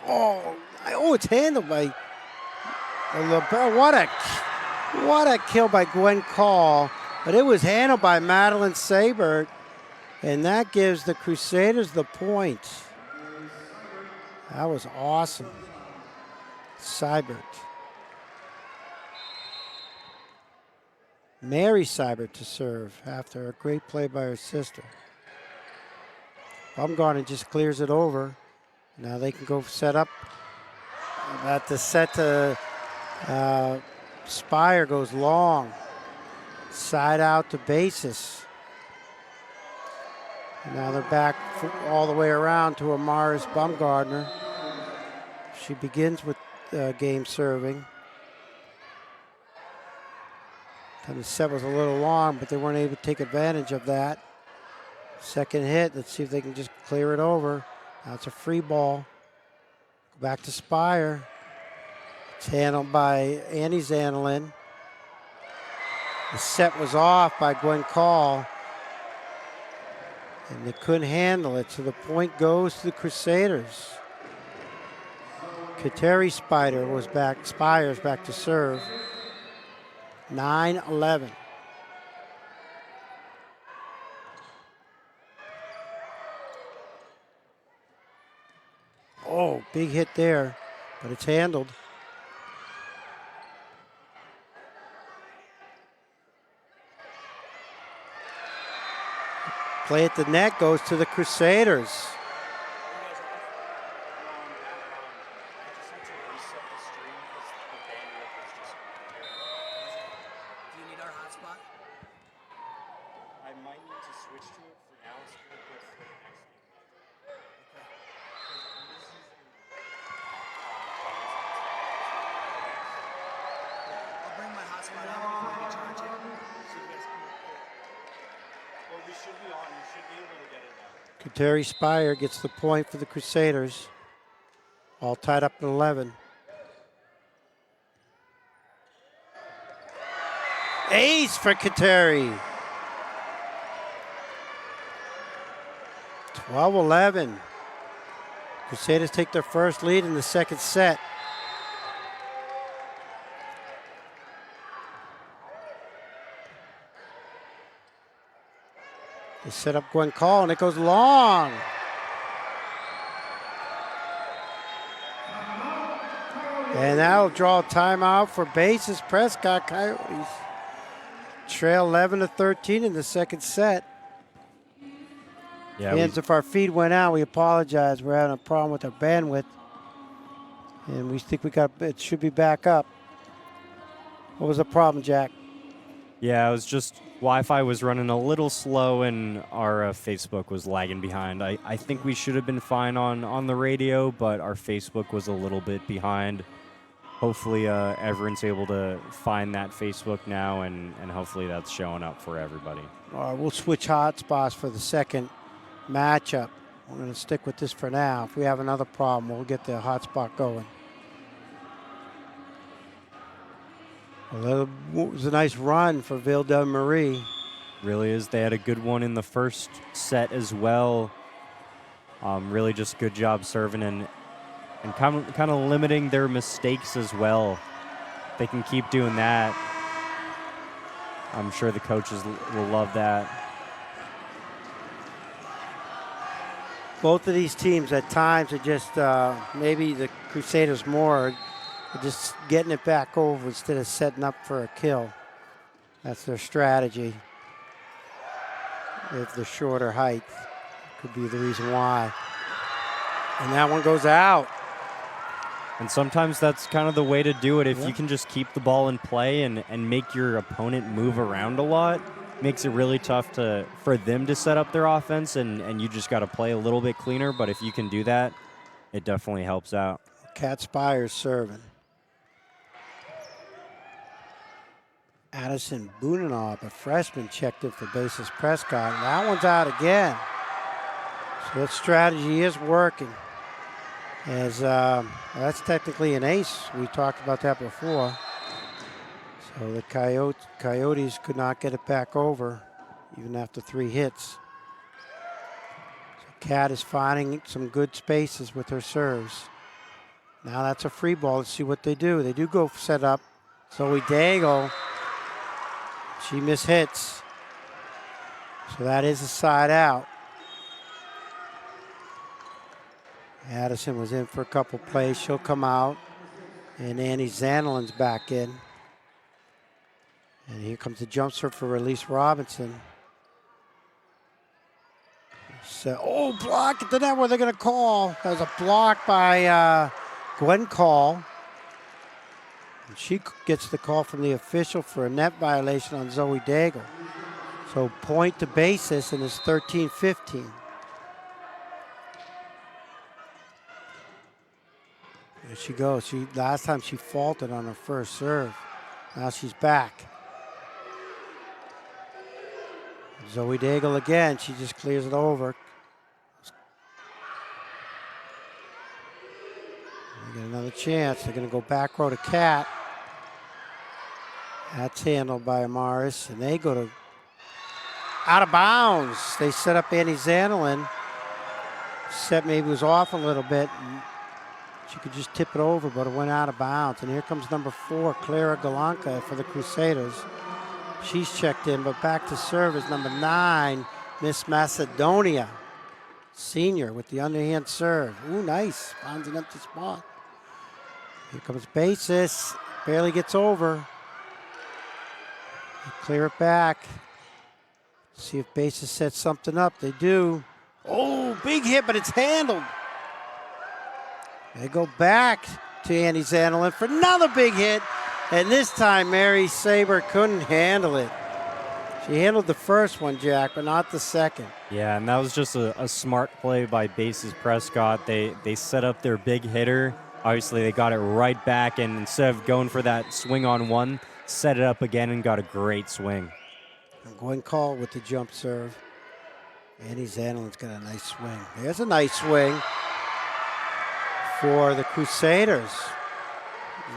Oh, it's handled by LeBron. What a kill by Gwen Call. But it was handled by Madeline Sabert. And that gives the Crusaders the point. That was awesome. Seibert. Mary Seibert to serve after a great play by her sister. Baumgarten just clears it over. Now they can go set up. About to set to Spire goes long. Side out to basis. Now they're back all the way around to Amaris Baumgartner. She begins with game serving. And the set was a little long, but they weren't able to take advantage of that. Second hit, let's see if they can just clear it over. Now it's a free ball. Go back to Spire. It's handled by Annie Zanelin. The set was off by Gwen Call. And they couldn't handle it, so the point goes to the Crusaders. Kateri Spires back to serve. 9-11. Oh, big hit there, but it's handled. Play at the net goes to the Crusaders. Do you need our hotspot? I might need to switch to it for now. It's good for the next game. I'll bring my hotspot out and we can charge it. Well, we should be on. We should be able to get it now. Kateri Spire gets the point for the Crusaders. All tied up at 11. Ace for Kateri. 12-11. Crusaders take their first lead in the second set. They set up Gwen Call, and it goes long. And that'll draw a timeout for bases. Prescott Coyotes trail 11-13 in the second set. Yeah, And if our feed went out, we apologize. We're having a problem with our bandwidth. And we think it should be back up. What was the problem, Jack? Yeah, it was just Wi-Fi was running a little slow and our Facebook was lagging behind. I think we should have been fine on the radio, but our Facebook was a little bit behind. Hopefully everyone's able to find that Facebook now, and hopefully that's showing up for everybody. We'll switch hotspots for the second matchup. We're going to stick with this for now. If we have another problem, we'll get the hotspot going. Well, it was a nice run for Ville de Marie. Really is. They had a good one in the first set as well. Really just good job serving and kind of limiting their mistakes as well. They can keep doing that. I'm sure the coaches will love that. Both of these teams at times are just, maybe the Crusaders more, are just getting it back over instead of setting up for a kill. That's their strategy. If the shorter height could be the reason why. And that one goes out. And sometimes that's kind of the way to do it. If you can just keep the ball in play and make your opponent move around a lot, makes it really tough for them to set up their offense, and you just got to play a little bit cleaner. But if you can do that, it definitely helps out. Kat Spires serving. Addison Bunanaub, a freshman, checked in for bases Prescott. And that one's out again. So that strategy is working. As that's technically an ace. We talked about that before. So the Coyotes could not get it back over, even after 3 hits. So Kat is finding some good spaces with her serves. Now that's a free ball. Let's see what they do. They do go set up. Zoe Daigle, she mishits. So that is a side out. Addison was in for a couple plays. She'll come out. And Annie Zanolin's back in. And here comes the jump serve for Release Robinson. So, oh, block at the net. What are they going to call? That was a block by Gwen Call. And she gets the call from the official for a net violation on Zoe Daigle. So point to basis, and it's 13-15. There she goes. Last time she faulted on her first serve. Now she's back. Zoe Daigle again. She just clears it over. They get another chance. They're going to go back row to Cat. That's handled by Amaris, and they go to out of bounds. They set up Annie Zanolin. Set maybe was off a little bit. She could just tip it over, but it went out of bounds. And here comes number 4, Clara Galanka for the Crusaders. She's checked in, but back to serve is number 9, Miss Macedonia, senior, with the underhand serve. Ooh, nice. Finds an empty spot. Here comes basis. Barely gets over. They clear it back. See if basis sets something up. They do. Oh, big hit, but it's handled. They go back to Annie Zanolin for another big hit. And this time, Mary Saber couldn't handle it. She handled the first one, Jack, but not the second. Yeah, and that was just a smart play by bases Prescott. They set up their big hitter. Obviously, they got it right back, and instead of going for that swing on one, set it up again and got a great swing. And Gwen Call with the jump serve. Annie Zanolin's got a nice swing. There's a nice swing for the Crusaders.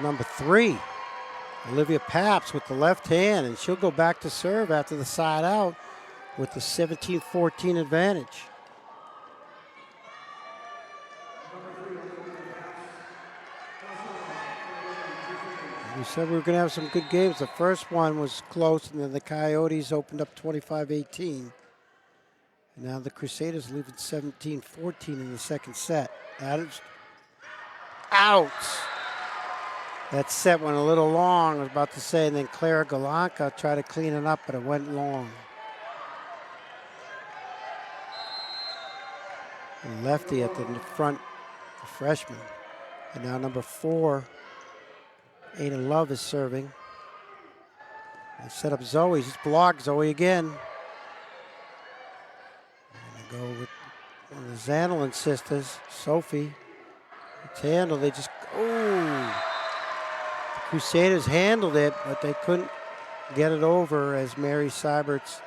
Number 3, Olivia Paps with the left hand, and she'll go back to serve after the side out with the 17-14 advantage. We said we were going to have some good games. The first one was close, and then the Coyotes opened up 25-18. And now the Crusaders leave it 17-14 in the second set. That is out. That set went a little long, I was about to say, and then Clara Galanka tried to clean it up, but it went long. And lefty at the front, the freshman. And now number 4, Ada Love is serving. They set up Zoe. She's blocked. Zoe again. And they go with one of the Zanolin sisters, Sophie. It's handled. They just, the Crusaders handled it, but they couldn't get it over as Mary Seibert's.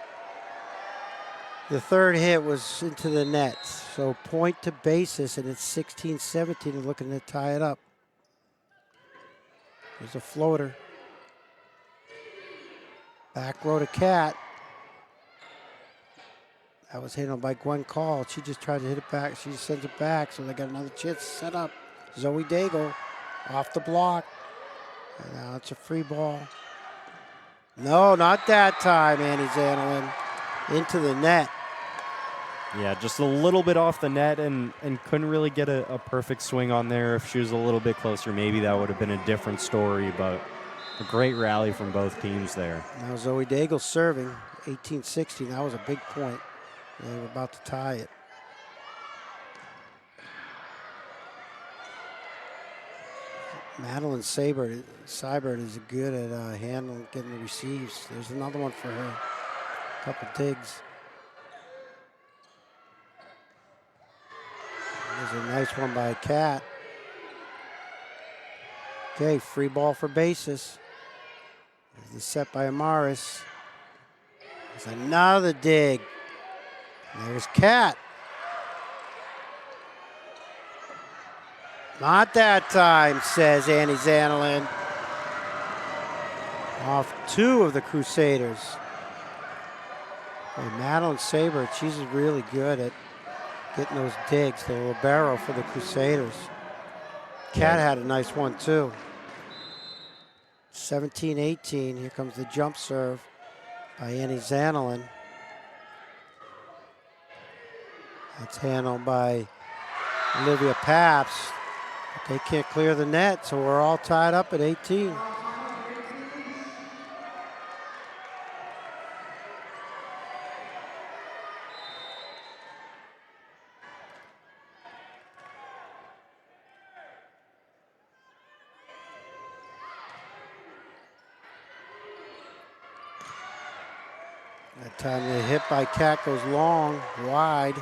The third hit was into the net. So point to basis, and it's 16-17 and looking to tie it up. There's a floater. Back row to Cat. That was handled by Gwen Call. She just tried to hit it back. She sends it back, so they got another chance to set up. Zoe Daigle off the block. And now it's a free ball. No, not that time, Annie Zanolin. Into the net. Yeah, just a little bit off the net and couldn't really get a perfect swing on there. If she was a little bit closer, maybe that would have been a different story, but a great rally from both teams there. Now Zoe Daigle serving, 18-16. That was a big point. They were about to tie it. Madeline Seibert is good at handling, getting the receives. There's another one for her. Couple digs. There's a nice one by Cat. Okay, free ball for basis. There's the set by Amaris. There's another dig. There's Cat. Not that time, says Annie Zanolin. Off 2 of the Crusaders. Hey, Madeline Saber, she's really good at getting those digs, the libero for the Crusaders. Cat had a nice one too. 17-18. Here comes the jump serve by Annie Zanelin. That's handled by Olivia Paps. But they can't clear the net, so we're all tied up at 18. That time the hit by Cat goes long, wide.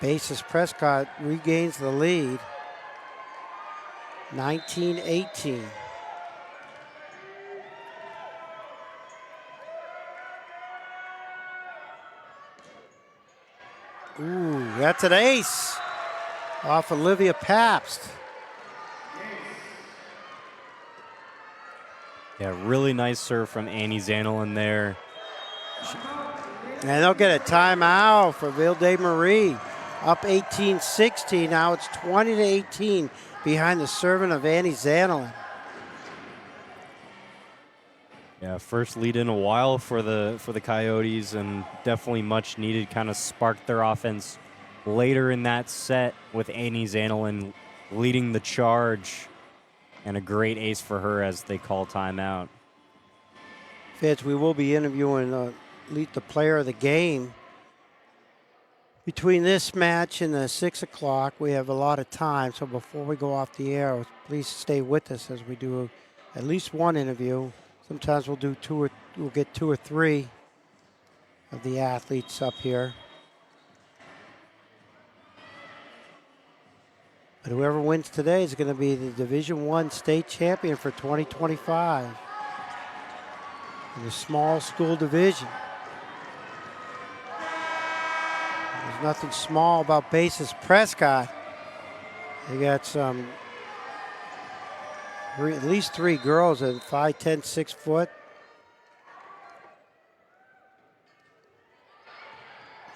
Basis Prescott regains the lead. 19-18. Ooh, that's an ace off Olivia Pabst. Yeah, really nice serve from Annie Zanelin there. And they'll get a timeout for Ville de Marie. Up 18-16. Now it's 20-18 behind the serving of Annie Zanelin. Yeah, first lead in a while for the Coyotes, and definitely much needed. Kind of sparked their offense later in that set with Annie Zanelin leading the charge, and a great ace for her as they call timeout. Fitz, we will be interviewing the player of the game. Between this match and the 6 o'clock, we have a lot of time. So before we go off the air, please stay with us as we do at least one interview. Sometimes we'll get two or three of the athletes up here. But whoever wins today is going to be the Division I state champion for 2025 in the small school division. There's nothing small about Basis Prescott. They got at least 3 girls at 5'10", 6 foot.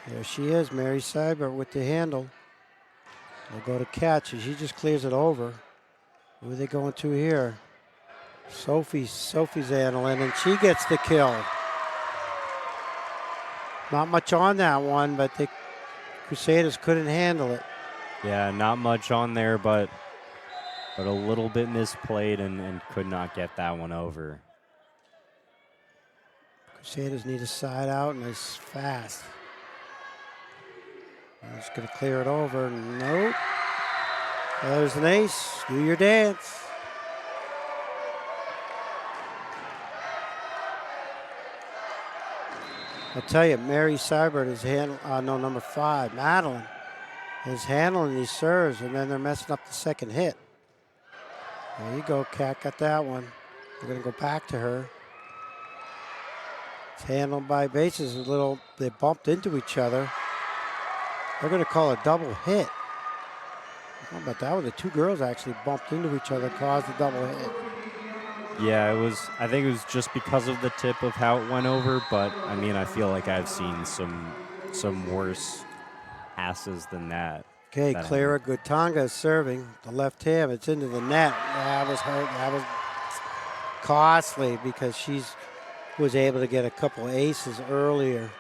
There she is, Mary Seibert with the handle. They'll go to catch, and she just clears it over. Who are they going to here? Sophie Zanelin, and she gets the kill. Not much on that one, but the Crusaders couldn't handle it. Yeah, not much on there, but a little bit misplayed and could not get that one over. Crusaders need a side out, and it's fast. I'm just going to clear it over. Nope. There's an ace. Do your dance. I'll tell you, Mary Seibert is number 5, Madeline, is handling these serves, and then they're messing up the second hit. There you go, Kat, got that one. We're going to go back to her. It's handled by Bases. They bumped into each other. They're going to call a double hit. How about that one? The 2 girls actually bumped into each other, caused a double hit. Yeah, I think it was just because of the tip of how it went over, but I mean, I feel like I've seen some worse passes than that. Okay, Clara Gutanga is serving the left hand. It's into the net. That was hurt. That was costly because she was able to get a couple aces earlier.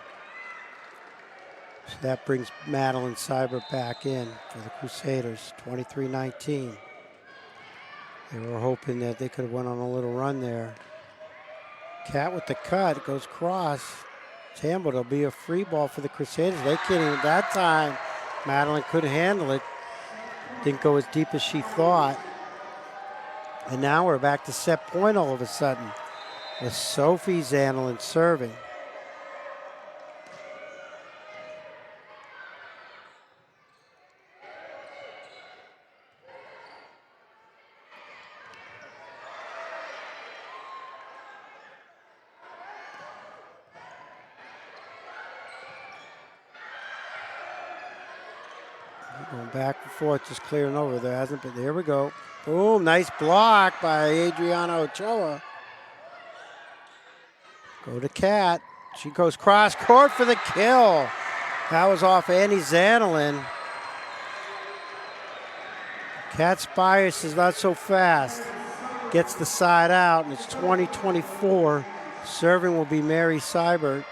So that brings Madeline Seibert back in for the Crusaders, 23-19. They were hoping that they could have went on a little run there. Cat with the cut, it goes cross. Tambo, it'll be a free ball for the Crusaders. They can't even, that time, Madeline couldn't handle it. Didn't go as deep as she thought. And now we're back to set point all of a sudden with Sophie Zanelin serving. Going back and forth, just clearing over. There hasn't been. There we go. Boom, nice block by Adriana Ochoa. Go to Cat. She goes cross court for the kill. That was off Annie Zanelin. Cat Spires is not so fast. Gets the side out, and it's 20-24. Serving will be Mary Seibert,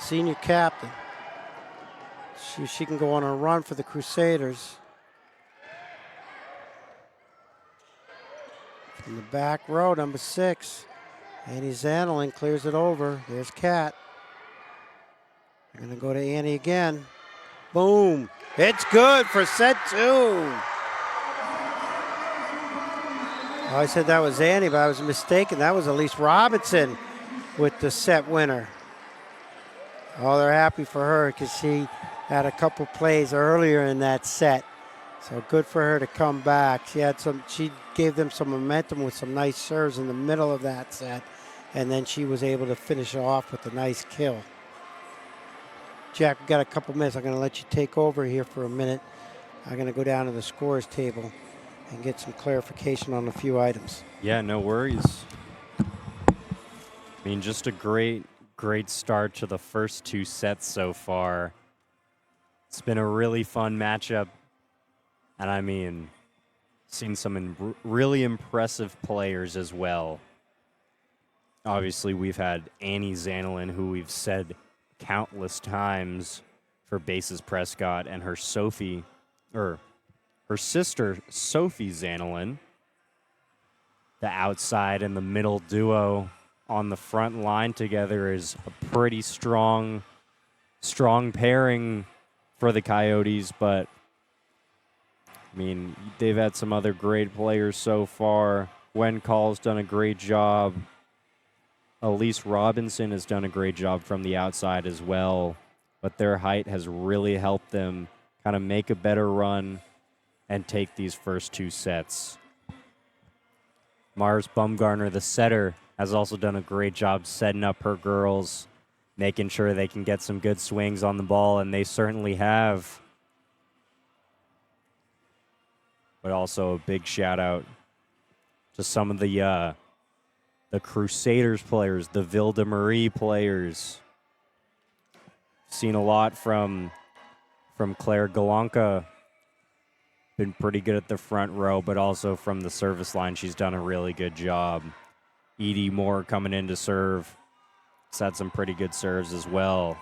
senior captain. She can go on a run for the Crusaders. From the back row, number 6. Annie Zanelin clears it over. There's Cat. They're going to go to Annie again. Boom. It's good for set 2. Oh, I said that was Annie, but I was mistaken. That was Elise Robinson with the set winner. Oh, they're happy for her because she had a couple plays earlier in that set. So good for her to come back. She gave them some momentum with some nice serves in the middle of that set, and then she was able to finish off with a nice kill. Jack, we've got a couple minutes. I'm going to let you take over here for a minute. I'm going to go down to the scores table and get some clarification on a few items. Yeah, no worries. I mean, just a great start to the first 2 sets so far. It's been a really fun matchup. And I mean, seen some really impressive players as well. Obviously, we've had Annie Zanelin, who we've said countless times for Bases Prescott, and her sister, Sophie Zanelin. The outside and the middle duo on the front line together is a pretty strong pairing for the Coyotes, but I mean, they've had some other great players so far. Gwen Call's done a great job. Elise Robinson has done a great job from the outside as well, but their height has really helped them kind of make a better run and take these first 2 sets. Mars Bumgarner, the setter, has also done a great job setting up her girls, making sure they can get some good swings on the ball, and they certainly have. But also a big shout out to some of the Crusaders players, the Ville de Marie players. Seen a lot from Claire Galanka. Been pretty good at the front row, but also from the service line, she's done a really good job. Edie Moore coming in to serve. She's had some pretty good serves as well.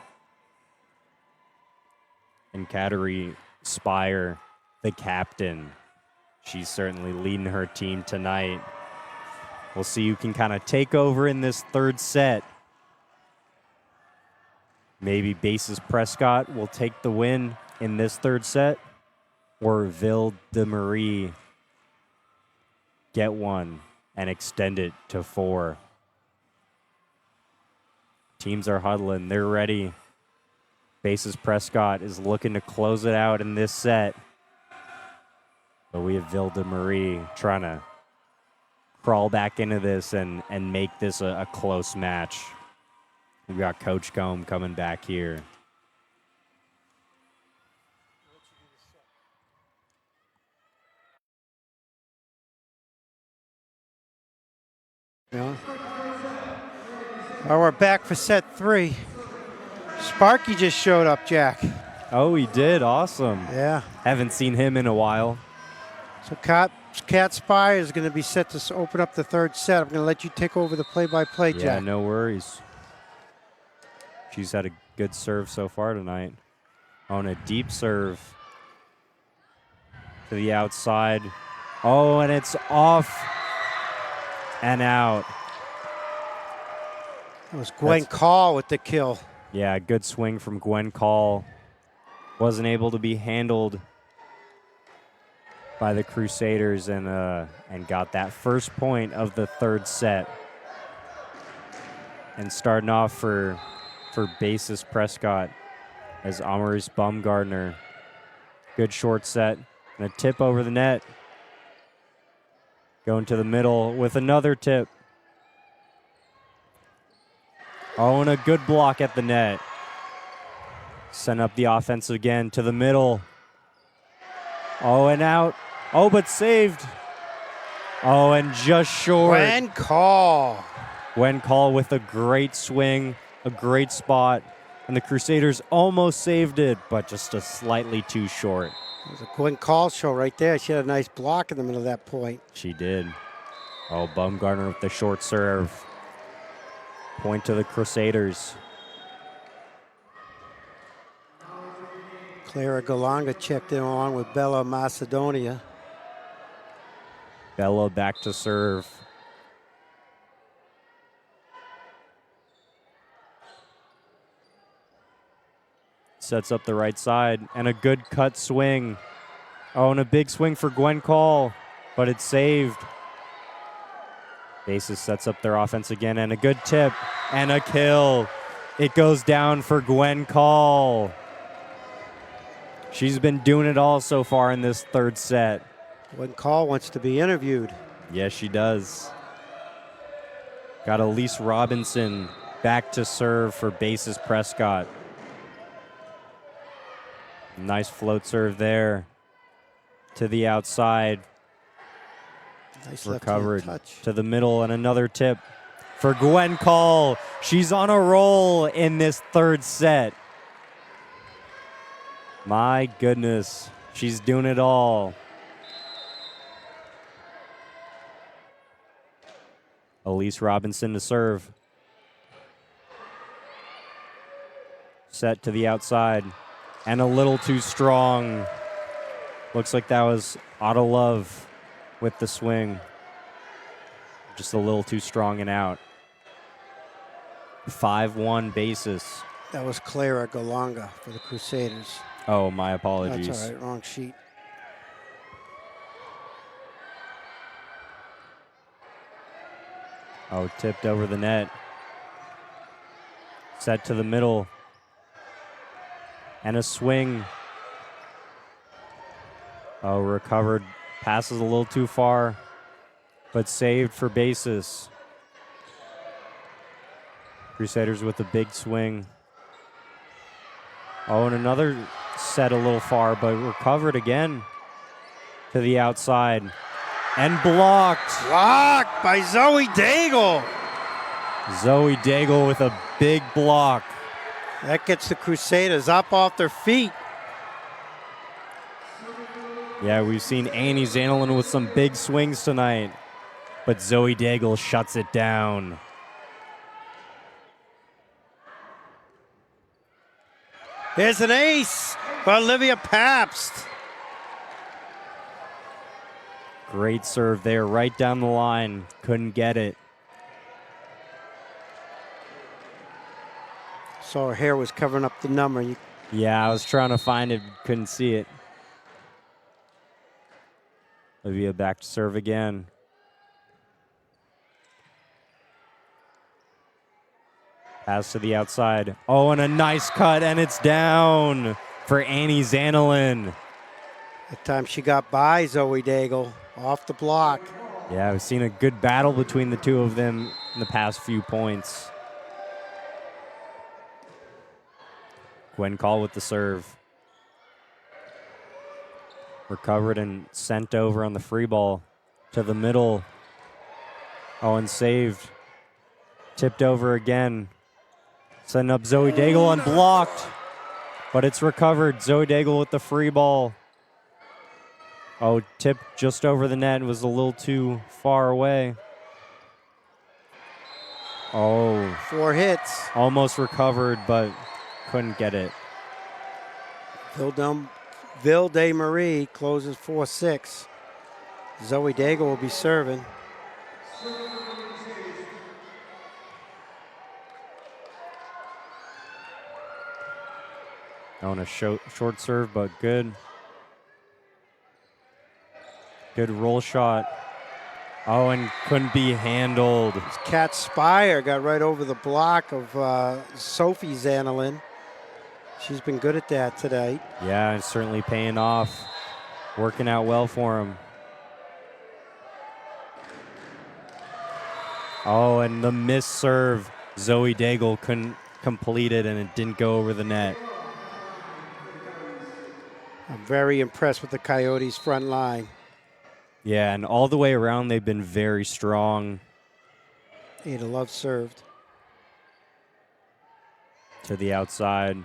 And Kateri Spire, the captain. She's certainly leading her team tonight. We'll see who can kind of take over in this 3rd set. Maybe Bases Prescott will take the win in this 3rd set, or Ville de Marie get one and extend it to 4. Teams are huddling. They're ready. Bases Prescott is looking to close it out in this set. But we have Ville de Marie trying to crawl back into this and make this a close match. We've got Coach Combe coming back here. Yeah. Well, we're back for set 3. Sparky just showed up, Jack. Oh, he did. Awesome. Yeah. Haven't seen him in a while. So Cat Spire is going to be set to open up the 3rd set. I'm going to let you take over the play-by-play, Jack. Yeah, no worries. She's had a good serve so far tonight. On a deep serve to the outside. Oh, and it's off and out. It was Gwen Call with the kill. Yeah, good swing from Gwen Call. Wasn't able to be handled by the Crusaders and got that first point of the 3rd set. And starting off for Bases Prescott as Amaris Baumgartner. Good short set and a tip over the net. Going to the middle with another tip. Oh, and a good block at the net. Send up the offense again to the middle. Oh, and out. Oh, but saved. Oh, and just short. Gwen Call. Gwen Call with a great swing, a great spot. And the Crusaders almost saved it, but just a slightly too short. It was a Gwen Call show right there. She had a nice block in the middle of that point. She did. Oh, Baumgartner with the short serve. Point to the Crusaders. Clara Galanga checked in along with Bella Macedonia. Bella back to serve. Sets up the right side, and a good cut swing. Oh, and a big swing for Gwen Call, but it's saved. Basis sets up their offense again, and a good tip, and a kill. It goes down for Gwen Call. She's been doing it all so far in this third set. Gwen Call wants to be interviewed. Yes, she does. Got Elise Robinson back to serve for Basis Prescott. Nice float serve there to the outside. Nice Recovered left-hand touch. to the middle, and another tip for Gwen Call. She's on a roll in this third set. My goodness, she's doing it all. Elise Robinson to serve. Set to the outside, and a little too strong. Looks like that was Otto Love with the swing. Just a little too strong and out. 5-1 Basis. That was Clara Galanga for the Crusaders. Oh, my apologies. That's all right, wrong sheet. Oh, tipped over the net. Set to the middle. And a swing. Oh, recovered. Passes a little too far, but saved for Basis. Crusaders with a big swing. Oh, and another set a little far, but recovered again to the outside. And blocked. Blocked by Zoe Daigle. Zoe Daigle with a big block. That gets the Crusaders up off their feet. Yeah, we've seen Annie Zanelin with some big swings tonight, but Zoe Daigle shuts it down. Here's an ace for Olivia Pabst. Great serve there, right down the line. Couldn't get it. So her hair was covering up the number. Yeah, I was trying to find it, couldn't see it. Olivia back to serve again. Pass to the outside. Oh, and a nice cut, and it's down for Annie Zanelin. That time she got by Zoe Daigle off the block. Yeah, we've seen a good battle between the two of them in the past few points. Gwen Call with the serve. Recovered and sent over on the free ball to the middle. Oh, and saved. Tipped over again. Setting up Zoe Daigle unblocked, but it's recovered. Zoe Daigle with the free ball. Oh, tipped just over the net and was a little too far away. Oh. 4 hits. Almost recovered, but couldn't get it. Ville de Marie closes 4-6. Zoe Daigle will be serving. On a short serve, but good. Good roll shot. Oh, and couldn't be handled. Kat Spire got right over the block of Sophie Zanelin. She's been good at that today. Yeah, it's certainly paying off. Working out well for him. Oh, and the missed serve. Zoe Daigle couldn't complete it, and it didn't go over the net. I'm very impressed with the Coyotes' front line. Yeah, and all the way around, they've been very strong. Ada Love served. To the outside.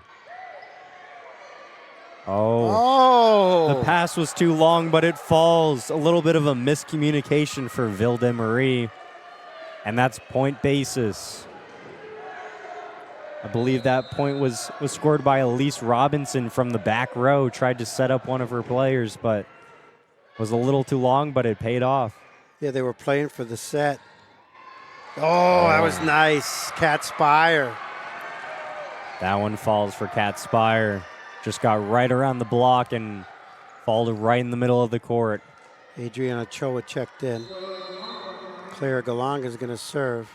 Oh. Oh! The pass was too long, but it falls. A little bit of a miscommunication for Ville de Marie. And that's point basis. I believe that point was scored by Elise Robinson from the back row. Tried to set up one of her players, but was a little too long, but it paid off. Yeah, they were playing for the set. Oh, that was nice. Cat Spire. That one falls for Kat Spire. Just got right around the block and folded right in the middle of the court. Adriana Choa checked in. Clara Galanga is going to serve.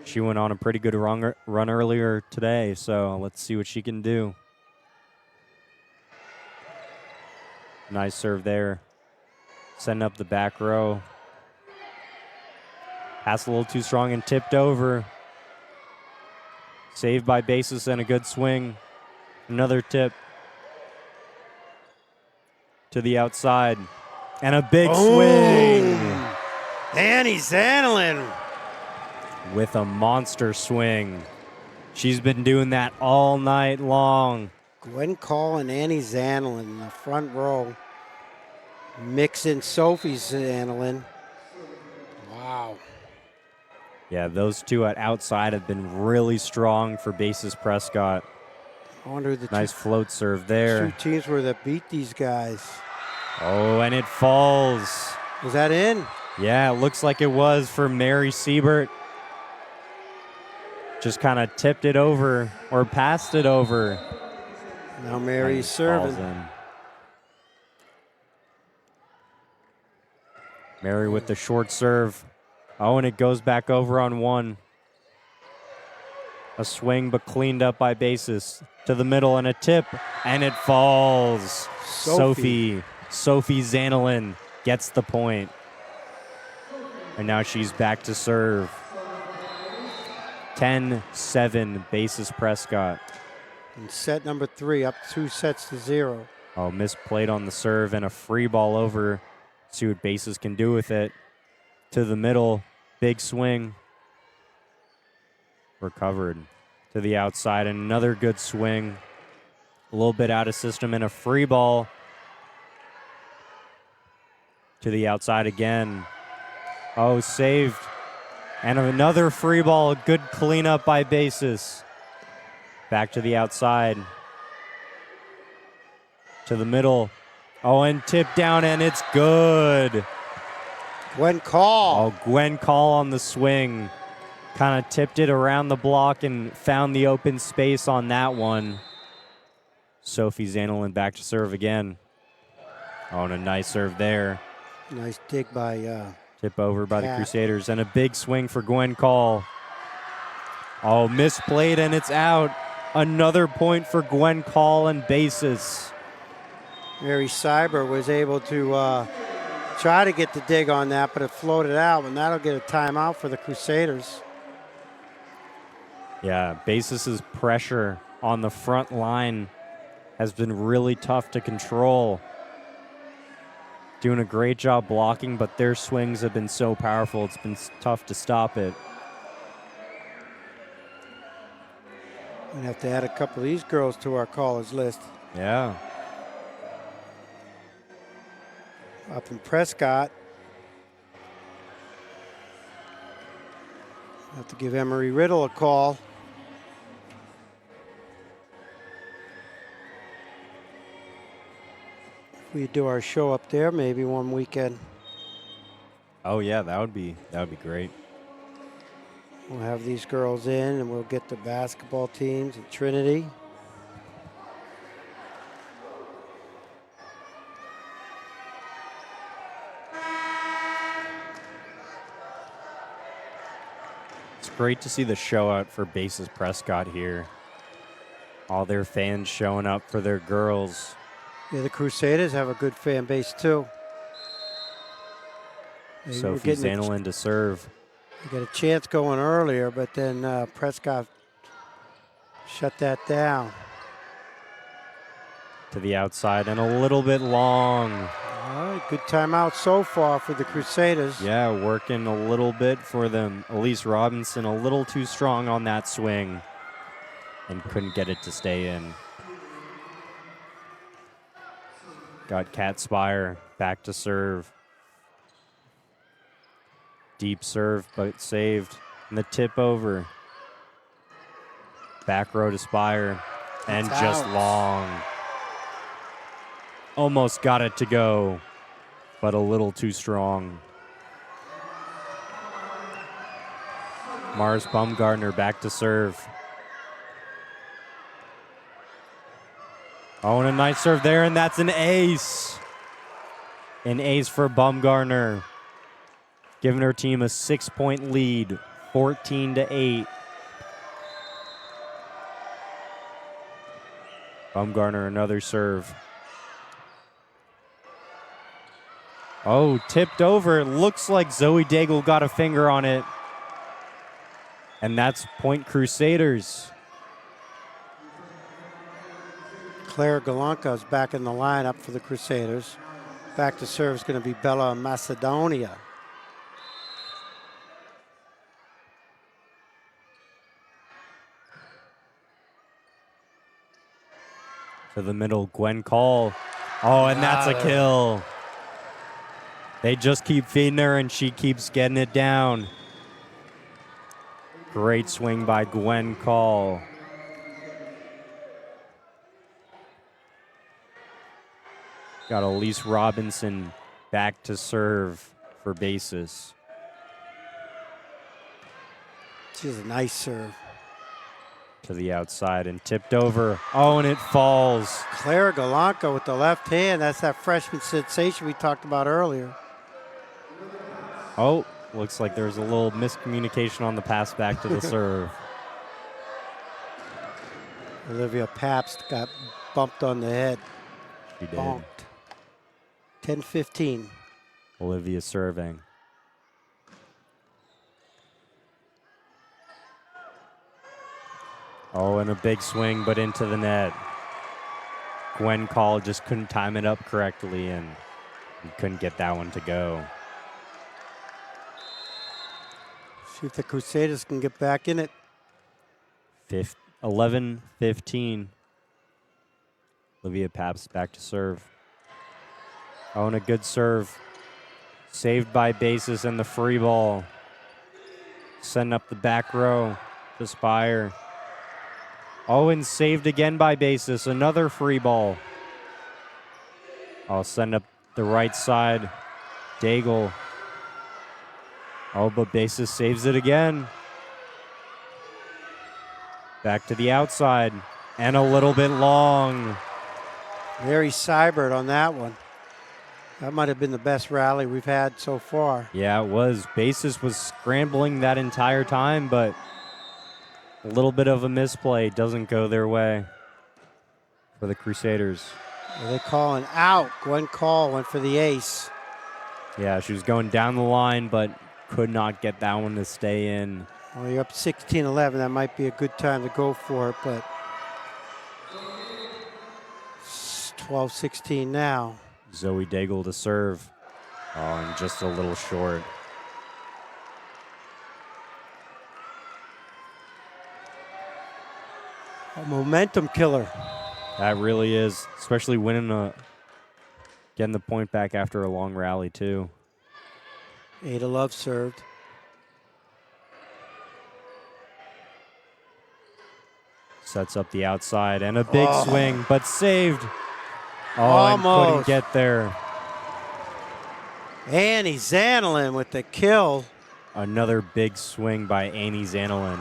She went on a pretty good run earlier today, so let's see what she can do. Nice serve there. Setting up the back row. Pass a little too strong and tipped over. Saved by basis and a good swing. Another tip to the outside. And a big swing. Annie Zanelin. With a monster swing. She's been doing that all night long. Gwen Call and Annie Zanelin in the front row. Mixing Sophie Zanelin. Wow. Yeah, those two at outside have been really strong for basis Prescott. I wonder who the nice float serve there. two teams were that beat these guys. Oh, and it falls. Was that in? Yeah, it looks like it was for Mary Siebert. Just kind of tipped it over or passed it over. Now Mary's serving. Mary with the short serve. Oh, and it goes back over on one. A swing, but cleaned up by basis. To the middle and a tip, and it falls. Sophie Zanelin gets the point. And now she's back to serve. 10-7, basis Prescott. And set number 3, up 2-0. Oh, misplayed on the serve and a free ball over. See what basis can do with it. To the middle, big swing. Recovered to the outside, and another good swing. A little bit out of system and a free ball. To the outside again. Oh, saved. And another free ball, a good cleanup by basis. Back to the outside. To the middle. Oh, and tip down, and it's good. Gwen Call. Oh, Gwen Call on the swing. Kind of tipped it around the block and found the open space on that one. Sophie Zanelin back to serve again. Oh, and a nice serve there. Nice dig by tip over by the Crusaders, and a big swing for Gwen Call. Oh, misplayed, and it's out. Another point for Gwen Call and basis. Mary Cyber was able to try to get the dig on that, but it floated out, and that'll get a timeout for the Crusaders. Yeah, basis's pressure on the front line has been really tough to control. Doing a great job blocking, but their swings have been so powerful, it's been tough to stop it. We'd have to add a couple of these girls to our callers list. Yeah. Up in Prescott. Have to give Emery Riddle a call. If we do our show up there maybe one weekend. Oh yeah, that would be great. We'll have these girls in, and we'll get the basketball teams at Trinity. It's great to see the show out for basis Prescott here. All their fans showing up for their girls. Yeah, the Crusaders have a good fan base too. Sophie Zanelin to serve. They got a chance going earlier, but then Prescott shut that down. To the outside and a little bit long. All right, good timeout so far for the Crusaders. Yeah, working a little bit for them. Elise Robinson a little too strong on that swing and couldn't get it to stay in. Got Cat Spire back to serve. Deep serve, but saved. And the tip over. Back row to Spire. And It's just out. long. Almost got it to go, but a little too strong. Mars Bumgarner back to serve. Oh, and a nice serve there, and that's an ace. An ace for Bumgarner, giving her team a 6-point lead, 14-8. Bumgarner, another serve. Oh, tipped over. Looks like Zoe Daigle got a finger on it. And that's point Crusaders. Claire Galanka is back in the lineup for the Crusaders. Back to serve is going to be Bella Macedonia. To the middle, Gwen Call. Oh, and that's a kill. They just keep feeding her, and she keeps getting it down. Great swing by Gwen Call. Got Elise Robinson back to serve for bases. She's a nice serve. To the outside and tipped over. Oh, and it falls. Claire Galanka with the left hand. That's that freshman sensation we talked about earlier. Oh, looks like there's a little miscommunication on the pass back to the serve. Olivia Pabst got bumped on the head. She did. Bonked. 10-15. Olivia serving. Oh, and a big swing, but into the net. Gwen Call just couldn't time it up correctly and couldn't get that one to go. See if the Crusaders can get back in it. 11-15. Olivia Pabst back to serve. Oh, and a good serve. Saved by bases and the free ball. Sending up the back row to Spire. Oh, and saved again by bases. Another free ball. I'll send up the right side. Daigle. Oh, but bases saves it again. Back to the outside. And a little bit long. Mary Seibert on that one. That might have been the best rally we've had so far. Yeah, it was. Bases was scrambling that entire time, but a little bit of a misplay doesn't go their way for the Crusaders. Are they calling out? Gwen Call went for the ace. Yeah, she was going down the line, but could not get that one to stay in. Well, you're up 16-11. That might be a good time to go for it, but it's 12-16 now. Zoe Daigle to serve. Oh, and just a little short. A momentum killer. That really is, especially getting the point back after a long rally, too. Ada Love served. Sets up the outside and a big swing, but saved. Oh, Almost. and couldn't get there. Annie Zanelin with the kill. Another big swing by Annie Zanelin.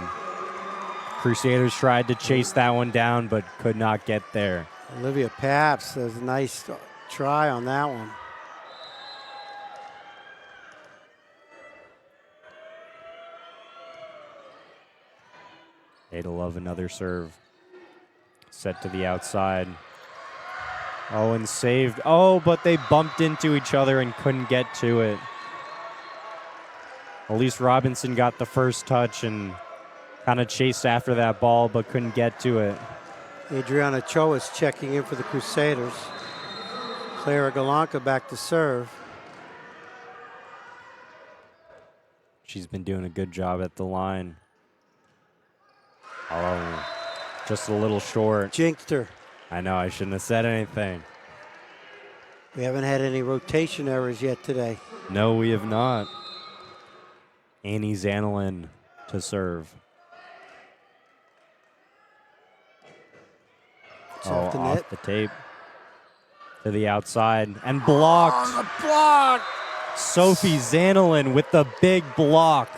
Crusaders tried to chase that one down, but could not get there. Olivia Pabst does a nice try on that one. Ada Love, another serve. Set to the outside. Oh, and saved. Oh, but they bumped into each other and couldn't get to it. Elise Robinson got the first touch and kind of chased after that ball, but couldn't get to it. Adriana Cho is checking in for the Crusaders. Clara Galanka back to serve. She's been doing a good job at the line. Oh, just a little short. Jinxed her. I know, I shouldn't have said anything. We haven't had any rotation errors yet today. No, we have not. Annie Zanelin to serve. It's off the net. Off the tape. To the outside and blocked. Oh, the block! Sophie Zanelin with the big block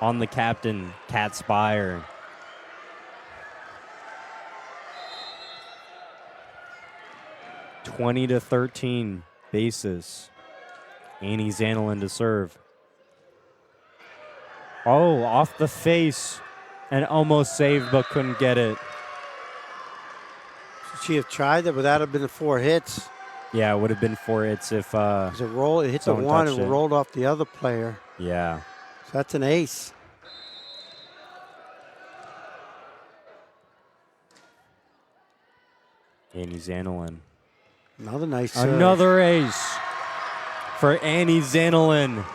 on the captain, Kat Spire. (20-13) basis. Annie Zanelin to serve. Oh, off the face and almost saved but couldn't get it. Should she have tried that? But that would have been 4 hits. Yeah, it would have been 4 hits if. It hit the someone one touched and it. rolled off the other player. Yeah. So that's an ace. Annie Zanelin. Another nice serve. Another ace for Annie Zanelin.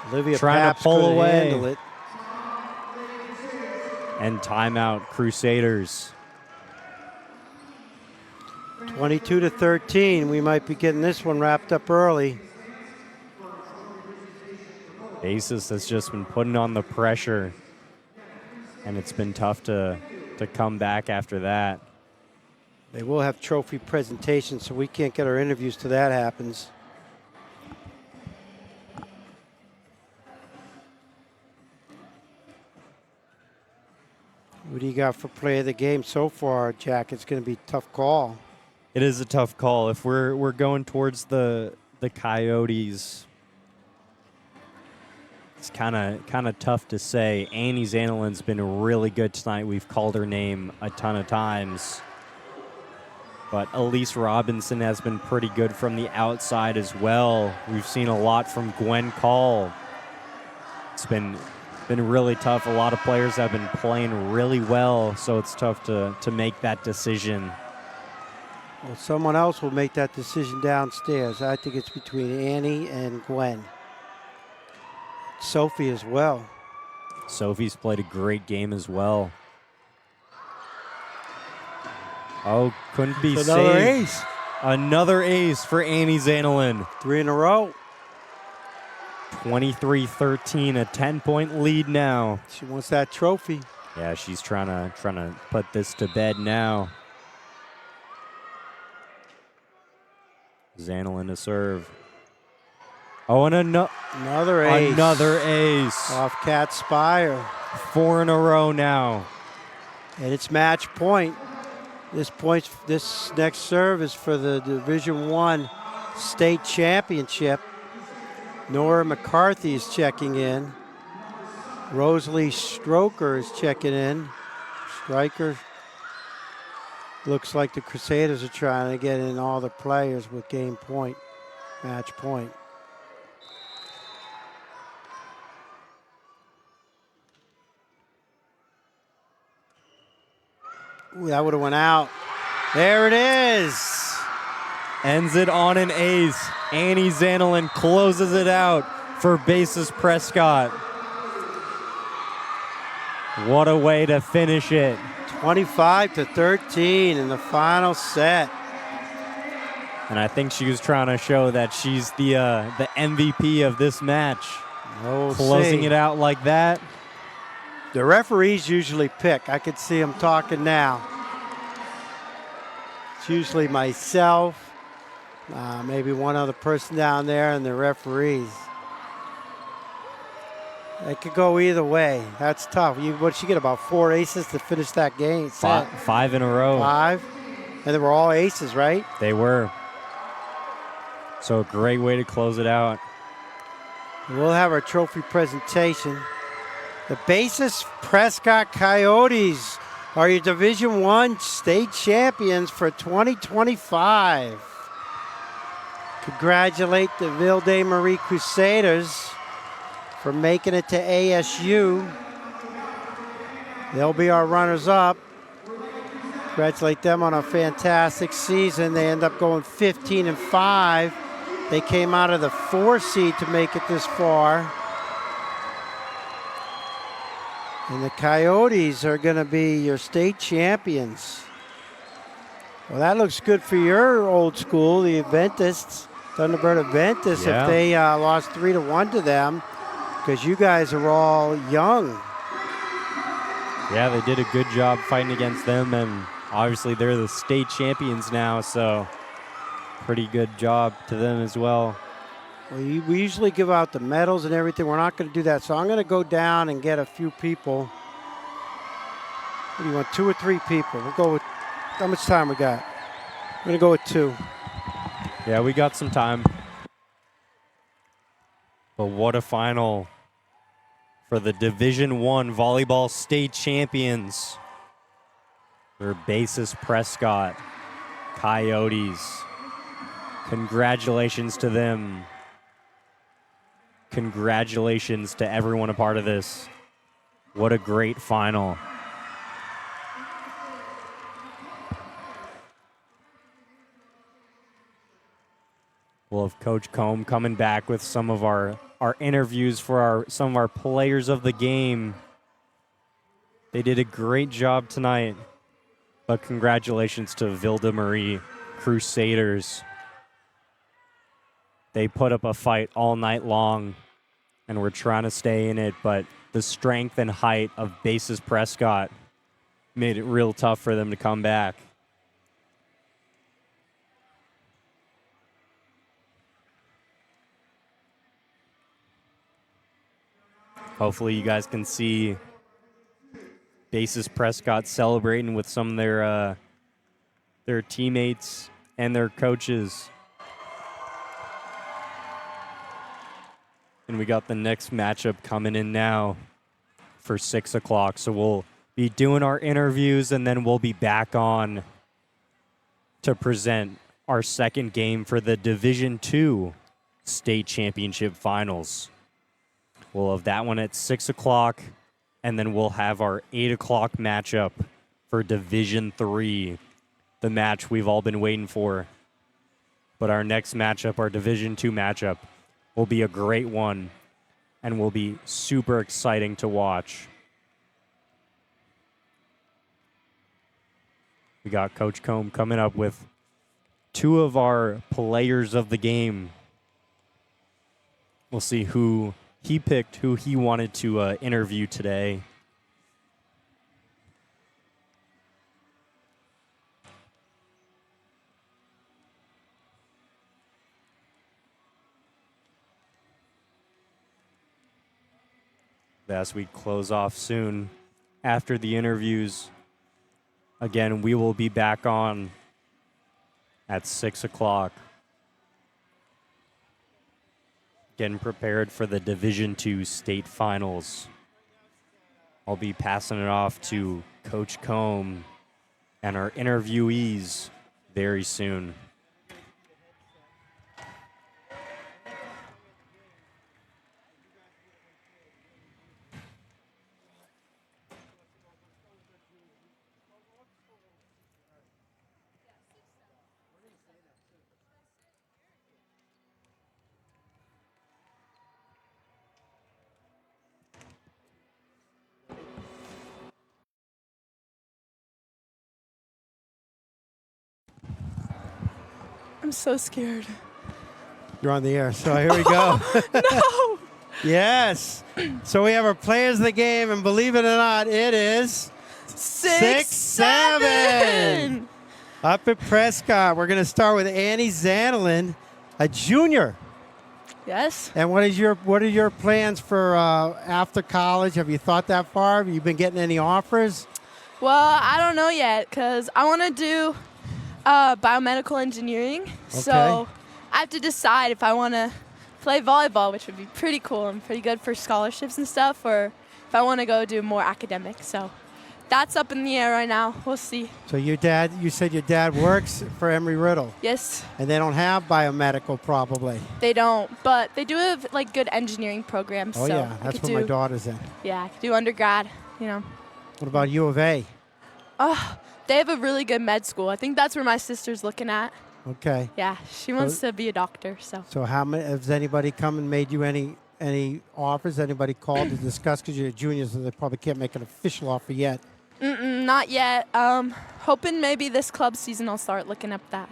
Olivia trying Pabst to pull couldn't away. handle it. And timeout, Crusaders. 22-13. We might be getting this one wrapped up early. Basis has just been putting on the pressure, and it's been tough to come back after that. They will have trophy presentations, so we can't get our interviews till that happens. What do you got for play of the game so far, Jack? It's going to be a tough call. It is a tough call. If we're going towards the Coyotes, it's kind of tough to say. Annie Zanelin's been really good tonight. We've called her name a ton of times. But Elise Robinson has been pretty good from the outside as well. We've seen a lot from Gwen Call. It's been really tough. A lot of players have been playing really well, so it's tough to make that decision. Well, someone else will make that decision downstairs. I think it's between Annie and Gwen. Sophie as well. Sophie's played a great game as well. Oh, couldn't be saved. Another ace. Another ace for Annie Zanelin. 3 in a row. 23-13, a 10-point lead now. She wants that trophy. Yeah, she's trying to put this to bed now. Zanelin to serve. Oh, and Another ace. Another ace. Off Kat Spire. 4 in a row now. And it's match point. This next serve is for the Division I state championship. Nora McCarthy is checking in. Rosalie Stroker is checking in. Striker. Looks like the Crusaders are trying to get in all the players with game point, match point. Ooh, that would have went out. There it is. Ends it on an ace. Annie Zanelin closes it out for basis Prescott. What a way to finish it. 25-13 in the final set. And I think she was trying to show that she's the MVP of this match. We'll Closing see. it out like that. The referees usually pick. I could see them talking now. It's usually myself, maybe one other person down there, and the referees. It could go either way. That's tough. What'd she get, about 4 aces to finish that game? Five in a row. 5? And they were all aces, right? They were. So a great way to close it out. We'll have our trophy presentation. The Basis Prescott Coyotes are your Division I state champions for 2025. Congratulate the Ville de Marie Crusaders for making it to ASU. They'll be our runners-up. Congratulate them on a fantastic season. They end up going 15-5. They came out of the 4 seed to make it this far. And the Coyotes are going to be your state champions. Well, that looks good for your old school, the Adventists. Thunderbird Adventist Yeah. if they lost 3-1 to them, because you guys are all young. Yeah, they did a good job fighting against them, and obviously they're the state champions now, so pretty good job to them as well. We usually give out the medals and everything. We're not going to do that, so I'm going to go down and get a few people. What do you want, 2 or 3 people? We'll go with, how much time we got? I'm going to go with 2. Yeah, we got some time. But what a final for the Division I volleyball state champions. Their basis Prescott Coyotes. Congratulations to them. Congratulations to everyone a part of this. What a great final. We'll have Coach Combe coming back with some of our interviews for some of our players of the game. They did a great job tonight, but congratulations to Ville de Marie Crusaders. They put up a fight all night long, and we're trying to stay in it, but the strength and height of basis Prescott made it real tough for them to come back. Hopefully you guys can see basis Prescott celebrating with some of their teammates and their coaches. And we got the next matchup coming in now for 6 o'clock. So we'll be doing our interviews, and then we'll be back on to present our second game for the Division II State Championship Finals. We'll have that one at 6 o'clock, and then we'll have our 8 o'clock matchup for Division III, the match we've all been waiting for. But our next matchup, our Division II matchup, will be a great one and will be super exciting to watch. We got Coach Combe coming up with 2 of our players of the game. We'll see who he picked, who he wanted to interview today. As we close off soon after the interviews, again, we will be back on at 6 o'clock. Getting prepared for the Division II state finals. I'll be passing it off to Coach Combe and our interviewees very soon. I'm so scared. You're on the air, so here we go. No! Yes. So we have our players of the game, and believe it or not, it is 6-7. Up at Prescott, we're going to start with Annie Zanelin, a junior. Yes. And what are your plans for after college? Have you thought that far? Have you been getting any offers? Well, I don't know yet because I want to do biomedical engineering. So I have to decide if I want to play volleyball, which would be pretty cool and pretty good for scholarships and stuff, or if I want to go do more academic. So that's up in the air right now. We'll see. So you said your dad works for Embry-Riddle. Yes. And they don't have biomedical probably. They don't, but they do have like good engineering programs. Oh so yeah, that's what my daughter's in. Yeah, I could do undergrad, you know. What about U of A? They have a really good med school. I think that's where my sister's looking at. Okay. Yeah, she wants to be a doctor, so. So has anybody come and made you any offers? Anybody called to discuss? Because you're a junior, so they probably can't make an official offer yet. Not yet. Hoping maybe this club season I'll start looking up that,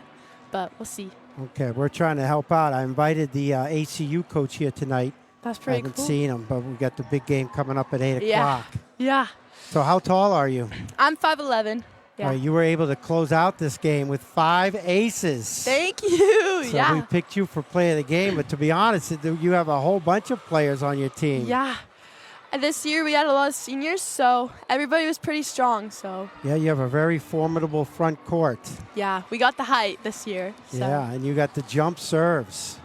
but we'll see. Okay, we're trying to help out. I invited the ACU coach here tonight. That's I pretty haven't cool. seen him, but we got the big game coming up at 8 Yeah. o'clock. Yeah. So how tall are you? I'm 5'11". Yeah. All right, you were able to close out this game with 5 aces. Thank you. So yeah. we picked you for player of the game, but to be honest, you have a whole bunch of players on your team. Yeah. And this year we had a lot of seniors, so everybody was pretty strong. So Yeah, you have a very formidable front court. yeah, we got the height this year. So. Yeah, and you got the jump serves.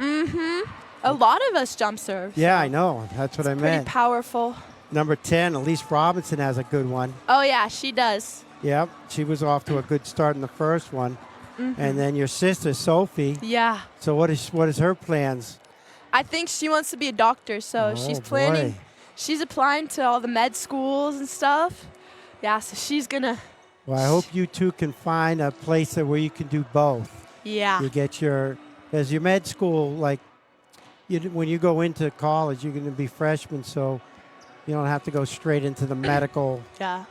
A lot of us jump serve. Yeah, so I know. That's what I pretty meant. powerful. Number 10, Elise Robinson has a good one. Oh yeah, she does. Yep, she was off to a good start in the first one. And then your sister, Sophie. Yeah. So what is her plans? I think she wants to be a doctor, so she's planning. Boy. She's applying to all the med schools and stuff. Yeah, so she's gonna. Well, I hope you two can find a place where you can do both. Yeah. You get because your med school, like, when you go into college, you're going to be freshmen, so you don't have to go straight into the medical, Yeah.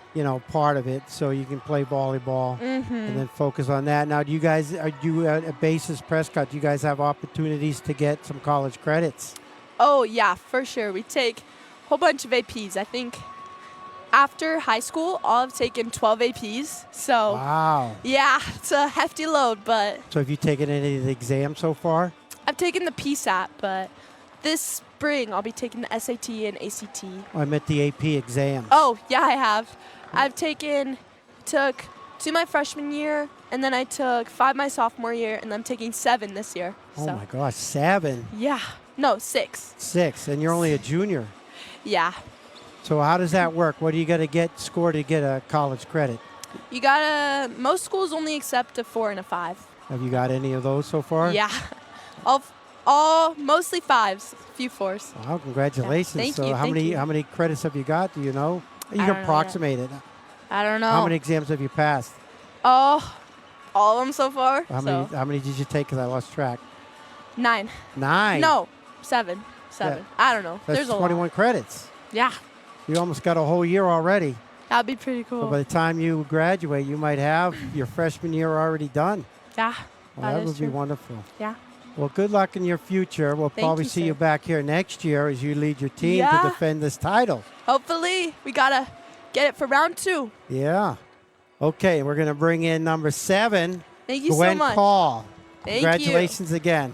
part of it. So you can play volleyball and then focus on that. Now, do you guys, are you at Basis Prescott? Do you guys have opportunities to get some college credits? Oh yeah, for sure. We take a whole bunch of APs. I think after high school, all have taken 12 APs. So Wow. yeah, it's a hefty load, but So have you taken any of the exams so far? I've taken the PSAT, but this spring I'll be taking the SAT and ACT. I meant the AP exams. Oh, yeah, I have. I've took 2 my freshman year, and then I took 5 my sophomore year, and I'm taking 7 this year. Oh so. my gosh, 7. Yeah. No, 6. 6, and you're only a junior. Yeah. So how does that work? What do you got to get score to get a college credit? You gotta, most schools only accept a 4 and a 5. Have you got any of those so far? Yeah. All mostly 5s, a few 4s. Wow, congratulations. Yeah, thank so you, how thank many you. how many credits have you got? Do you know? You I can don't know yet. approximate it. I don't know. How many exams have you passed? Oh, all of them so far. How many did you take? Because I lost track. 9. 9. No, 7. 7. Yeah. I don't know. That's There's a 21 lot. credits. Yeah. You almost got a whole year already. That'd be pretty cool. So by the time you graduate, you might have your freshman year already done. Yeah. Well, that is would be true. wonderful. Yeah. Well, good luck in your future. We'll Thank probably you, see sir. you back here next year as you lead your team Yeah. to defend this title. Hopefully, we gotta get it for round 2. Yeah. Okay, we're going to bring in number 7, Thank you Gwen so much. Call. Thank Congratulations again.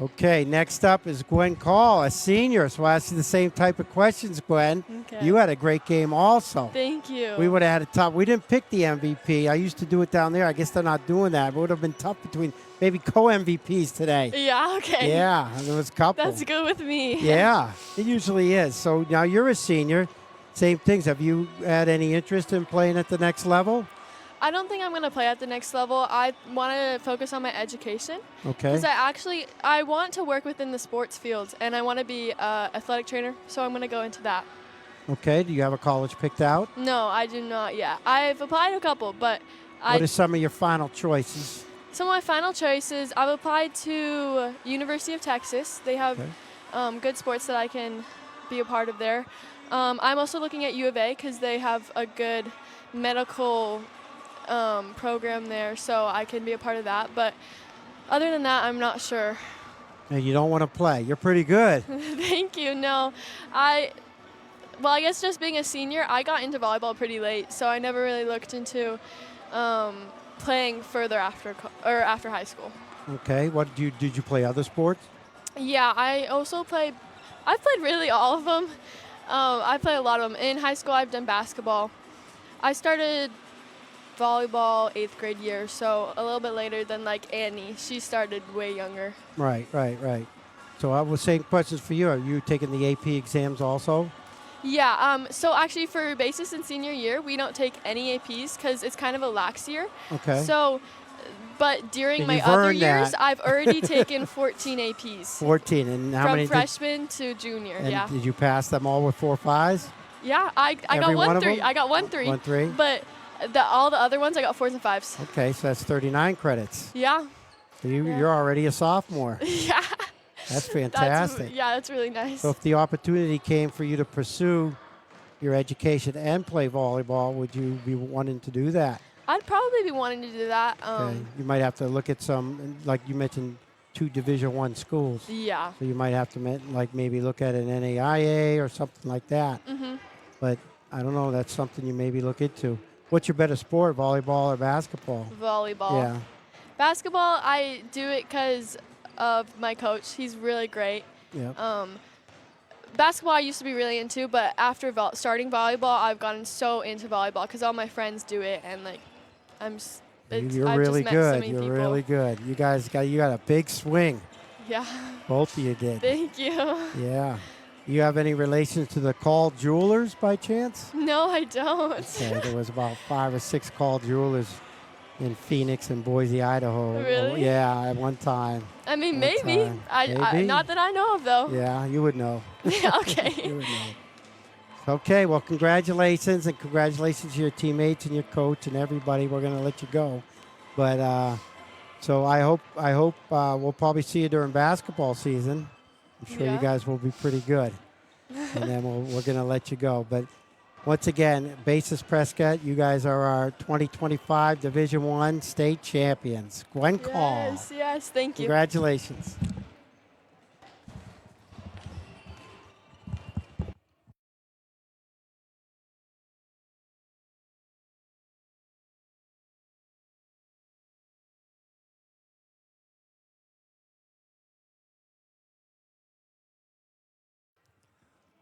Okay, next up is Gwen Call, a senior. So I'll ask you the same type of questions, Gwen. Okay. You had a great game also. Thank you. We would have had a tough. We didn't pick the MVP. I used to do it down there. I guess they're not doing that. It would have been tough between maybe co-MVPs today. Yeah. Okay. Yeah, there was a couple. That's good with me. Yeah, it usually is. So now you're a senior. Same things. Have you had any interest in playing at the next level? I don't think I'm going to play at the next level. I want to focus on my education. Okay. Because I want to work within the sports field, and I want to be an athletic trainer, so I'm going to go into that. Okay. Do you have a college picked out? No, I do not yet. I've applied a couple, but What are some of your final choices? some of my final choices, I've applied to University of Texas. They have good sports that I can be a part of there. I'm also looking at U of A because they have a good medical program there, so I can be a part of that. But other than that, I'm not sure. And you don't want to play. You're pretty good. Thank you. No, I guess just being a senior, I got into volleyball pretty late, so I never really looked into playing further after high school. Okay. What did you play other sports? Yeah, I've played really all of them. I play a lot of them. In high school, I've done basketball. I started volleyball 8th grade year, so a little bit later than like Annie. She started way younger. Right. So I was saying questions for you. Are you taking the AP exams also? Yeah, so actually for basis in senior year, we don't take any APs because it's kind of a lax year. Okay. So, but during And my you've other earned years, that. I've already taken 14 APs. 14. And how From many freshman to junior, and yeah. did you pass them all with 4 5s? Yeah, I Every got one of 1-3. them? I got 1-3. 1-3? But all the other ones, I got 4s and 5s. Okay, so that's 39 credits. Yeah. So you're already a sophomore. Yeah. That's fantastic. That's really nice. So if the opportunity came for you to pursue your education and play volleyball, would you be wanting to do that? I'd probably be wanting to do that. Okay. You might have to look at some, like you mentioned, 2 Division I schools. Yeah. So you might have to maybe look at an NAIA or something like that. Mm-hmm. But I don't know. That's something you maybe look into. What's your better sport, volleyball or basketball? Volleyball. Yeah. Basketball, I do it because of my coach. He's really great. Yeah. Basketball I used to be really into, but after starting volleyball, I've gotten so into volleyball because all my friends do it, and like, You're I've really just met so good. many You're people. really good. You got a big swing. Yeah. Both of you did. Thank you. Yeah. You have any relation to the Call Jewelers by chance? No, I don't. Okay, there was about 5 or 6 Call Jewelers in Phoenix and Boise, Idaho. Really? Yeah, at one time. I mean, One maybe. time. I Maybe? not that I know of, though. Yeah, you would know. Yeah, okay. You would know. Okay, well, congratulations, and congratulations to your teammates and your coach and everybody. We're going to let you go. But so I hope we'll probably see you during basketball season. I'm sure you Yeah. guys will be pretty good. And then we're going to let you go. But once again, Basis Prescott, you guys are our 2025 Division I state champions. Gwen Call. Yes, thank you. Congratulations.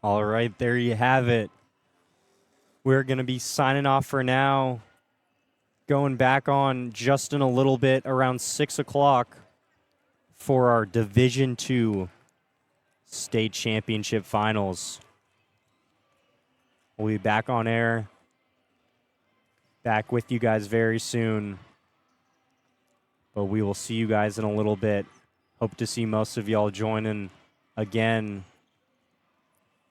All right, there you have it. We're going to be signing off for now. Going back on just in a little bit, around 6 o'clock, for our Division II state championship finals. We'll be back on air, back with you guys very soon. But we will see you guys in a little bit. Hope to see most of y'all joining again.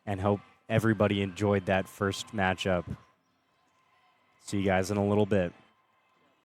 And hope everybody enjoyed that first matchup. See you guys in a little bit.